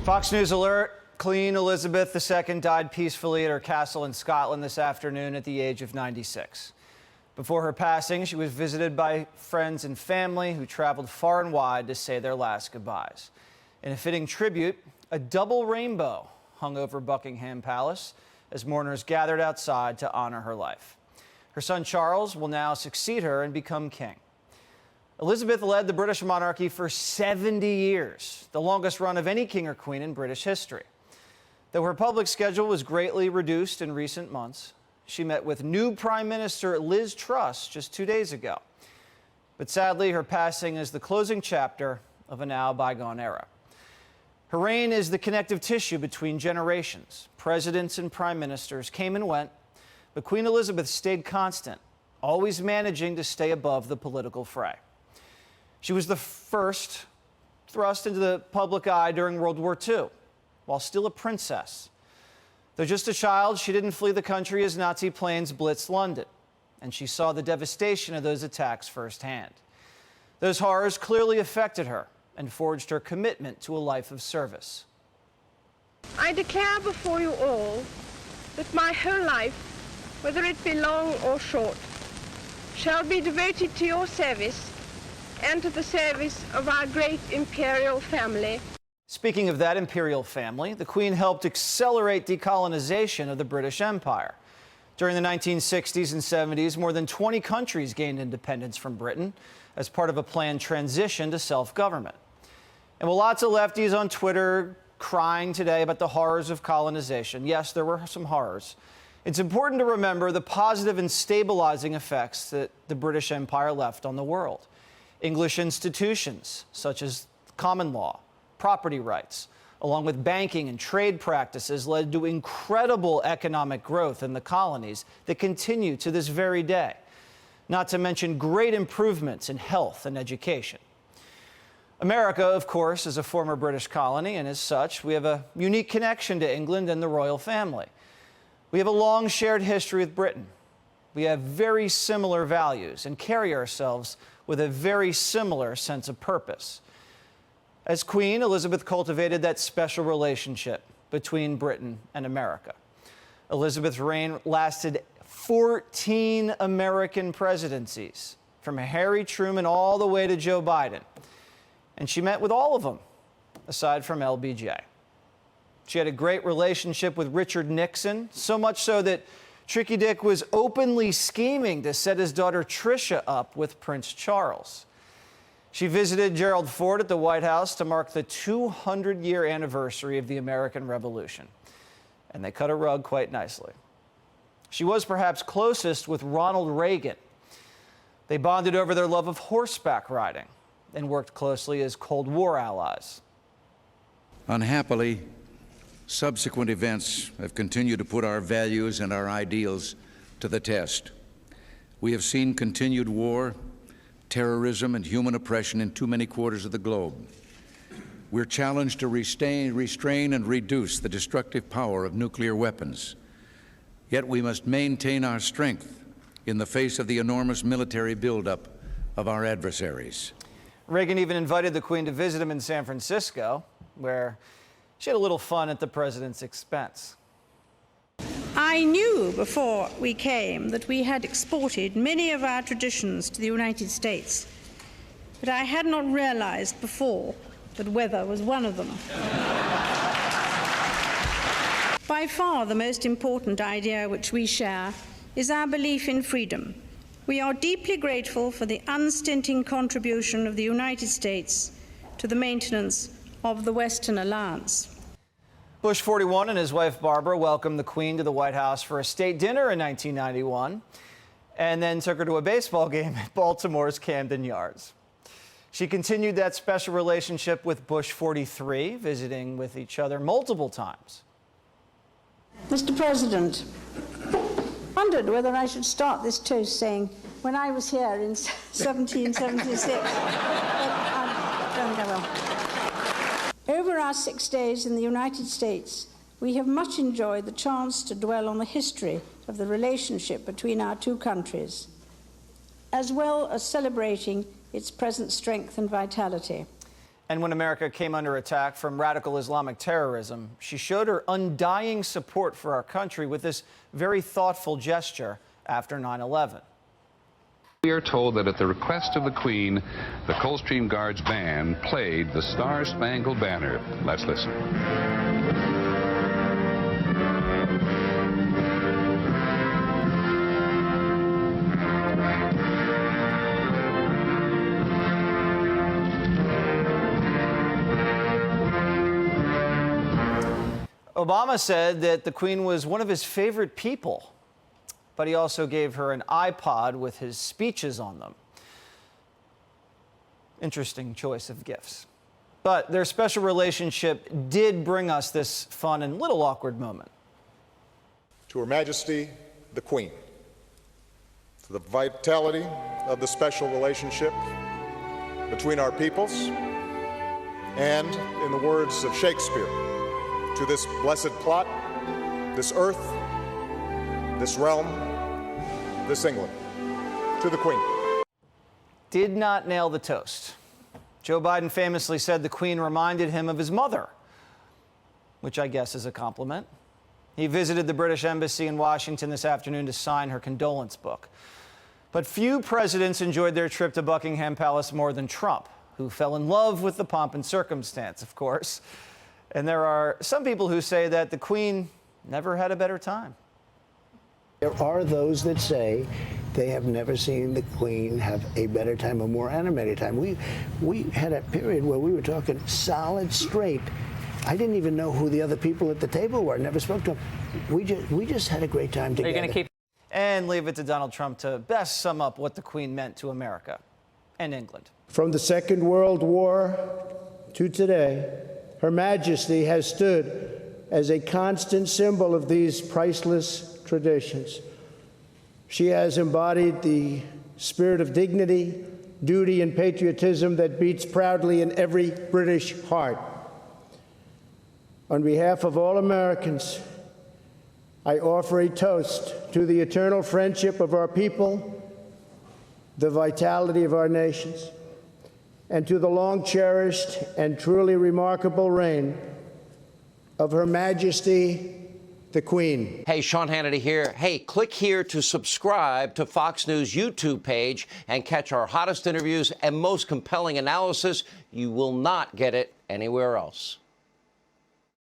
Fox News alert. Queen Elizabeth II died peacefully at her castle in Scotland this afternoon at the age of 96. Before her passing, she was visited by friends and family who traveled far and wide to say their last goodbyes. In a fitting tribute, a double rainbow hung over Buckingham Palace as mourners gathered outside to honor her life. Her son Charles will now succeed her and become king. Elizabeth led the British monarchy for 70 years, the longest run of any king or queen in British history. Though her public schedule was greatly reduced in recent months, she met with new Prime Minister Liz Truss just 2 days ago. But sadly, her passing is the closing chapter of a now bygone era. Her reign is the connective tissue between generations. Presidents and prime ministers came and went, but Queen Elizabeth stayed constant, always managing to stay above the political fray. She was the first thrust into the public eye during World War II, while still a princess. Though just a child, she didn't flee the country as Nazi planes blitzed London, and she saw the devastation of those attacks firsthand. Those horrors clearly affected her and forged her commitment to a life of service. I declare before you all that my whole life, whether it be long or short, shall be devoted to your service and to the service of our great imperial family. Speaking of that imperial family, the Queen helped accelerate decolonization of the British Empire. During the 1960s and 70s, more than 20 countries gained independence from Britain as part of a planned transition to self-government. And while lots of lefties on Twitter crying today about the horrors of colonization, yes, there were some horrors, it's important to remember the positive and stabilizing effects that the British Empire left on the world. English institutions, such as common law, property rights, along with banking and trade practices, led to incredible economic growth in the colonies that continue to this very day, not to mention great improvements in health and education. America, of course, is a former British colony, and as such, we have a unique connection to England and the royal family. We have a long shared history with Britain. We have very similar values and carry ourselves with a very similar sense of purpose. As Queen, Elizabeth cultivated that special relationship between Britain and America. Elizabeth's reign lasted 14 American presidencies, from Harry Truman all the way to Joe Biden. And she met with all of them, aside from LBJ. She had a great relationship with Richard Nixon, so much so that Tricky Dick was openly scheming to set his daughter Tricia up with Prince Charles. She visited Gerald Ford at the White House to mark the 200-year anniversary of the American Revolution, and they cut a rug quite nicely. She was perhaps closest with Ronald Reagan. They bonded over their love of horseback riding and worked closely as Cold War allies. Unhappily, subsequent events have continued to put our values and our ideals to the test. We have seen continued war, terrorism, and human oppression in too many quarters of the globe. We're challenged to restrain and reduce the destructive power of nuclear weapons. Yet we must maintain our strength in the face of the enormous military buildup of our adversaries. Reagan even invited the Queen to visit him in San Francisco, where she had a little fun at the president's expense. I knew before we came that we had exported many of our traditions to the United States, but I had not realized before that weather was one of them. By far the most important idea which we share is our belief in freedom. We are deeply grateful for the unstinting contribution of the United States to the maintenance of the Western Alliance. Bush 41 and his wife Barbara welcomed the Queen to the White House for a state dinner in 1991 and then took her to a baseball game at Baltimore's Camden Yards. She continued that special relationship with Bush 43, visiting with each other multiple times. Mr. President, I wondered whether I should start this toast saying, when I was here in 1776. But I don't think I will. Over our 6 days in the United States, we have much enjoyed the chance to dwell on the history of the relationship between our two countries, as well as celebrating its present strength and vitality. And when America came under attack from radical Islamic terrorism, she showed her undying support for our country with this very thoughtful gesture after 9/11. We are told that at the request of the Queen, the Coldstream Guards Band played the Star-Spangled Banner. Let's listen. Obama said that the Queen was one of his favorite people, but he also gave her an iPod with his speeches on them. Interesting choice of gifts. But their special relationship did bring us this fun and little awkward moment. To Her Majesty, the Queen, for the vitality of the special relationship between our peoples, and, in the words of Shakespeare, to this blessed plot, this earth, this realm, this England. To the Queen. Did not nail the toast. Joe Biden famously said the Queen reminded him of his mother, which I guess is a compliment. He visited the British Embassy in Washington this afternoon to sign her condolence book. But few presidents enjoyed their trip to Buckingham Palace more than Trump, who fell in love with the pomp and circumstance, of course. And there are some people who say that the Queen never had a better time. There are those that say they have never seen the Queen have a better time, a more animated time. We had a period where we were talking solid straight. I didn't even know who the other people at the table were. Never spoke to them. We just had a great time together. Are you going to keep and leave it to Donald Trump to best sum up what the Queen meant to America and England? From the Second World War to today, Her Majesty has stood as a constant symbol of these priceless traditions. She has embodied the spirit of dignity, duty, and patriotism that beats proudly in every British heart. On behalf of all Americans, I offer a toast to the eternal friendship of our people, the vitality of our nations, and to the long-cherished and truly remarkable reign of Her Majesty, the Queen. Hey, Sean Hannity here. Hey, click here to subscribe to Fox News YouTube page and catch our hottest interviews and most compelling analysis. You will not get it anywhere else.